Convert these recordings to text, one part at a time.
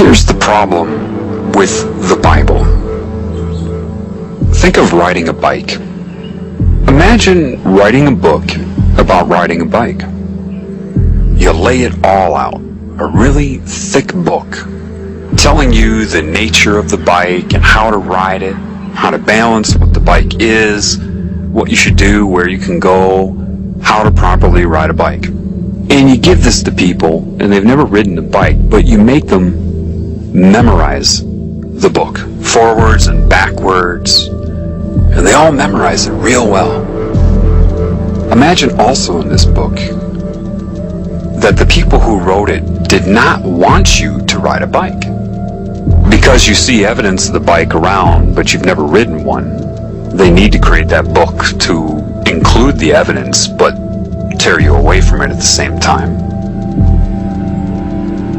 Here's the problem with the Bible. Think of riding a bike. Imagine writing a book about riding a bike. You lay it all out, a really thick book, telling you the nature of the bike and how to ride it, how to balance what the bike is, what you should do, where you can go, how to properly ride a bike. And you give this to people, and they've never ridden a bike, but you make them memorize the book, forwards and backwards, and they all memorize it real well. Imagine also in this book that the people who wrote it did not want you to ride a bike. Because you see evidence of the bike around, but you've never ridden one, they need to create that book to include the evidence, but tear you away from it at the same time.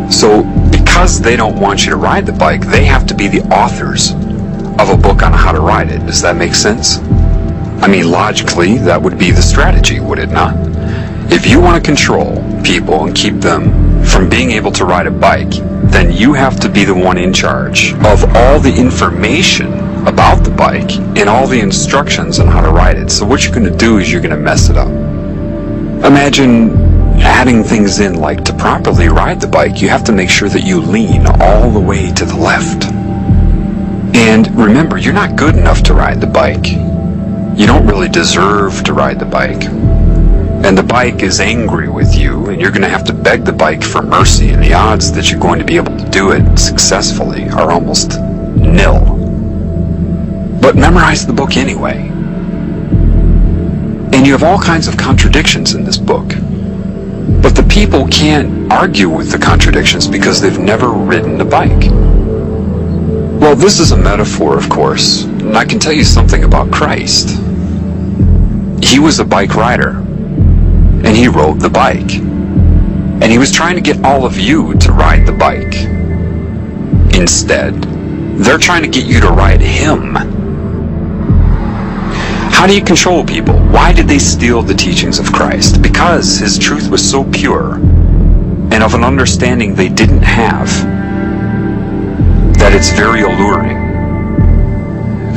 So, because they don't want you to ride the bike, they have to be the authors of a book on how to ride it. Does that make sense? I mean, logically, that would be the strategy, would it not? If you want to control people and keep them from being able to ride a bike, then you have to be the one in charge of all the information about the bike and all the instructions on how to ride it. So what you're going to do is you're going to mess it up. Imagine adding things in, like to properly ride the bike, you have to make sure that you lean all the way to the left. And remember, you're not good enough to ride the bike. You don't really deserve to ride the bike. And the bike is angry with you, and you're going to have to beg the bike for mercy, and the odds that you're going to be able to do it successfully are almost nil. But memorize the book anyway. And you have all kinds of contradictions in this book. But the people can't argue with the contradictions because they've never ridden a bike. Well, this is a metaphor, of course, and I can tell you something about Christ. He was a bike rider, and he rode the bike. And he was trying to get all of you to ride the bike. Instead, they're trying to get you to ride him. How do you control people? Why did they steal the teachings of Christ? Because his truth was so pure and of an understanding they didn't have that it's very alluring.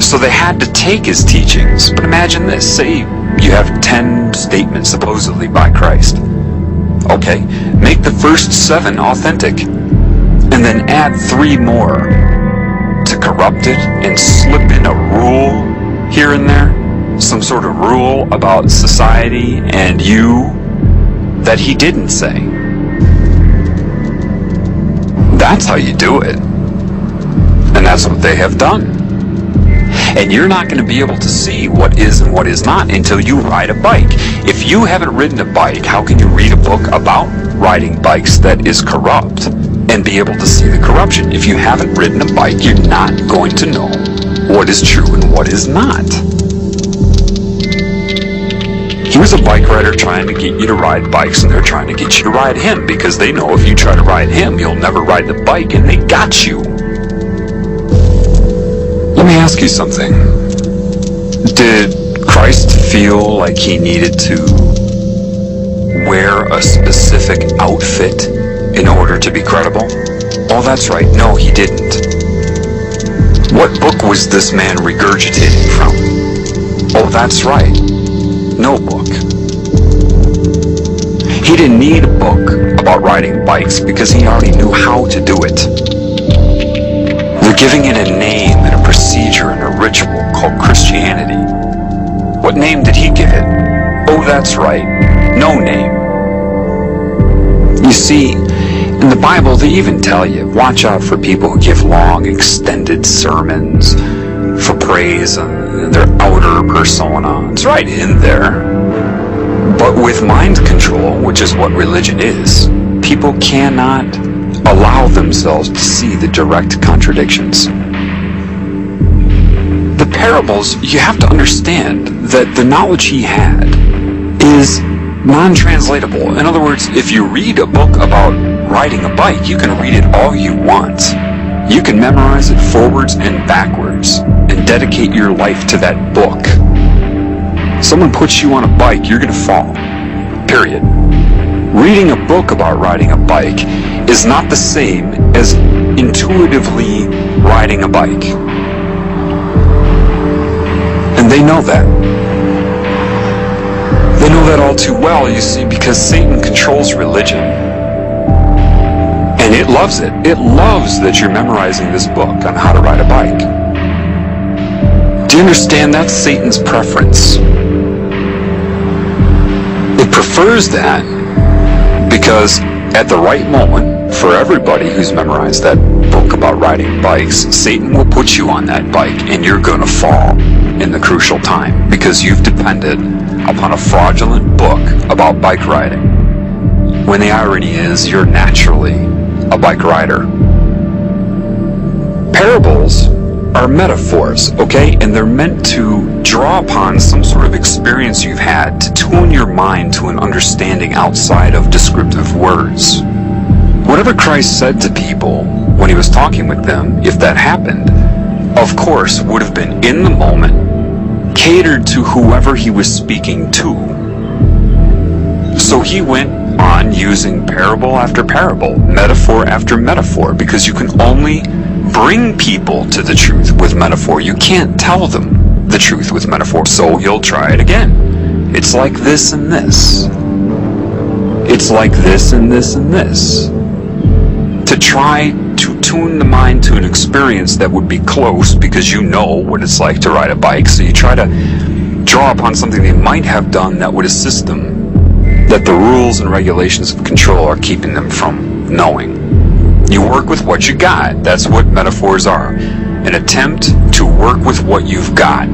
So they had to take his teachings. But imagine this. Say you have 10 statements supposedly by Christ. Okay, make the first 7 authentic and then add 3 more to corrupt it and slip in a rule here and there. Some sort of rule about society and you that he didn't say. That's how you do it. And that's what they have done. And you're not going to be able to see what is and what is not until you ride a bike. If you haven't ridden a bike, how can you read a book about riding bikes that is corrupt and be able to see the corruption? If you haven't ridden a bike, you're not going to know what is true and what is not. He was a bike rider trying to get you to ride bikes, and they're trying to get you to ride him because they know if you try to ride him, you'll never ride the bike, and they got you. Let me ask you something. Did Christ feel like he needed to wear a specific outfit in order to be credible? Oh, that's right. No, he didn't. What book was this man regurgitating from? Oh, that's right. No book. He didn't need a book about riding bikes because he already knew how to do it. They're giving it a name and a procedure and a ritual called Christianity. What name did he give it? Oh, that's right. No name. You see, in the Bible they even tell you, watch out for people who give long, extended sermons for praise and their outer persona. It's right in there. But with mind control, which is what religion is, people cannot allow themselves to see the direct contradictions. The parables, you have to understand that the knowledge he had is non-translatable. In other words, if you read a book about riding a bike, you can read it all you want. You can memorize it forwards and backwards and dedicate your life to that book. Someone puts you on a bike, you're going to fall. Period. Reading a book about riding a bike is not the same as intuitively riding a bike. And they know that. They know that all too well, you see, because Satan controls religion. And it loves it. It loves that you're memorizing this book on how to ride a bike. Do you understand? That's Satan's preference. It prefers that because at the right moment, for everybody who's memorized that book about riding bikes, Satan will put you on that bike and you're going to fall in the crucial time because you've depended upon a fraudulent book about bike riding. When the irony is, you're naturally a bike rider. Parables are metaphors, okay? And they're meant to draw upon some sort of experience you've had to tune your mind to an understanding outside of descriptive words. Whatever Christ said to people when he was talking with them, if that happened, of course, would have been in the moment, catered to whoever he was speaking to. So he went on using parable after parable, metaphor after metaphor, because you can only bring people to the truth with metaphor. You can't tell them the truth with metaphor. So he'll try it again. It's like this and this. It's like this and this and this. To try to tune the mind to an experience that would be close, because you know what it's like to ride a bike, so you try to draw upon something they might have done that would assist them, that the rules and regulations of control are keeping them from knowing. You work with what you got. That's what metaphors are. An attempt to work with what you've got,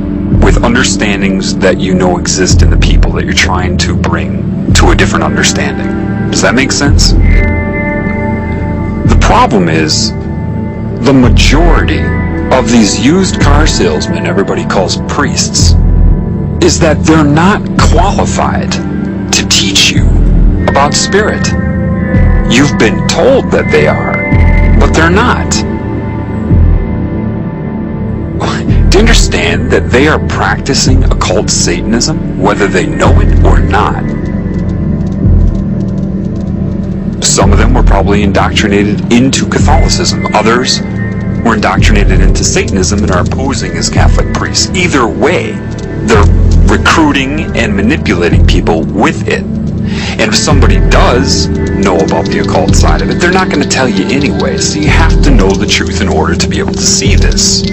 with understandings that you know exist in the people that you're trying to bring to a different understanding. Does that make sense? The problem is, the majority of these used car salesmen everybody calls priests, is that they're not qualified to teach you about spirit. You've been told that they are, but they're not. Do you understand that they are practicing occult Satanism, whether they know it or not? Some of them were probably indoctrinated into Catholicism. Others were indoctrinated into Satanism and are posing as Catholic priests. Either way, they're recruiting and manipulating people with it. And if somebody does know about the occult side of it, they're not going to tell you anyway, so you have to know the truth in order to be able to see this.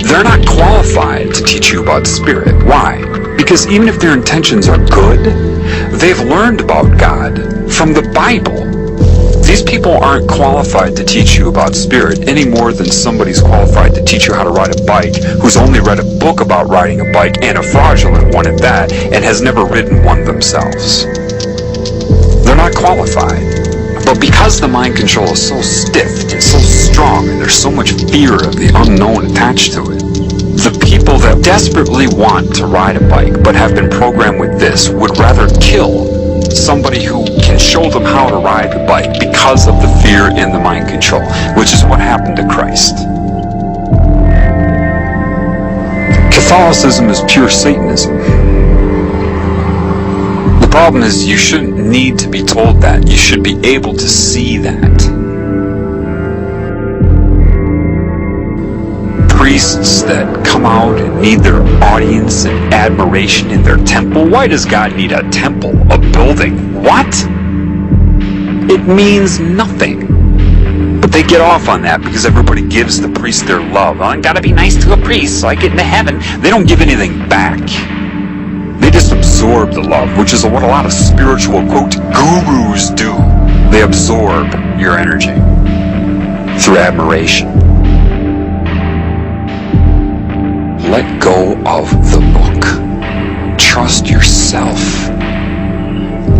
They're not qualified to teach you about spirit. Why? Because even if their intentions are good, they've learned about God from the Bible. These people aren't qualified to teach you about spirit any more than somebody's qualified to teach you how to ride a bike who's only read a book about riding a bike, and a fraudulent one at that, and has never ridden one themselves. They're not qualified. But because the mind control is so stiff and so strong, and there's so much fear of the unknown attached to it, the people that desperately want to ride a bike but have been programmed with this would rather kill somebody who can show them how to ride the bike because of the fear and the mind control, which is what happened to Christ. Catholicism is pure Satanism. The problem is you shouldn't need to be told that. You should be able to see that. Priests that come out and need their audience and admiration in their temple. Why does God need a temple, a building? What? It means nothing. But they get off on that because everybody gives the priest their love. Oh, I gotta be nice to a priest so I get into heaven. They don't give anything back. They just absorb the love, which is what a lot of spiritual, quote, gurus do. They absorb your energy through admiration. Let go of the book. Trust yourself.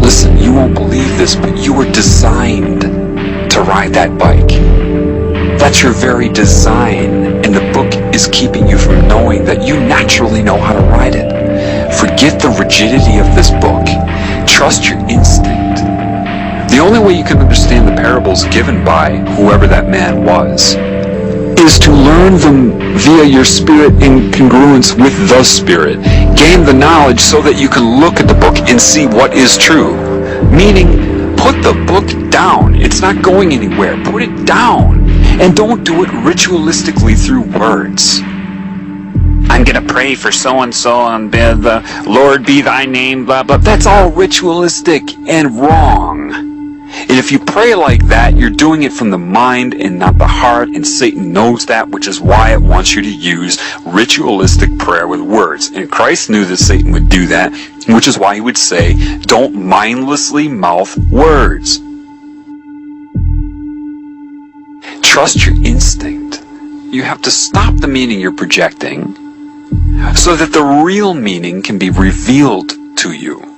Listen, you won't believe this, but you were designed to ride that bike. That's your very design, and the book is keeping you from knowing that you naturally know how to ride it. Forget the rigidity of this book. Trust your instinct. The only way you can understand the parables given by whoever that man was is to learn them via your spirit in congruence with the spirit. Gain the knowledge so that you can look at the book and see what is true. Meaning, put the book down. It's not going anywhere. Put it down. And don't do it ritualistically through words. I'm going to pray for so-and-so and the Lord be thy name, blah, blah. That's all ritualistic and wrong. And if you pray like that, you're doing it from the mind and not the heart, and Satan knows that, which is why it wants you to use ritualistic prayer with words. And Christ knew that Satan would do that, which is why he would say, don't mindlessly mouth words. Trust your instinct. You have to stop the meaning you're projecting so that the real meaning can be revealed to you.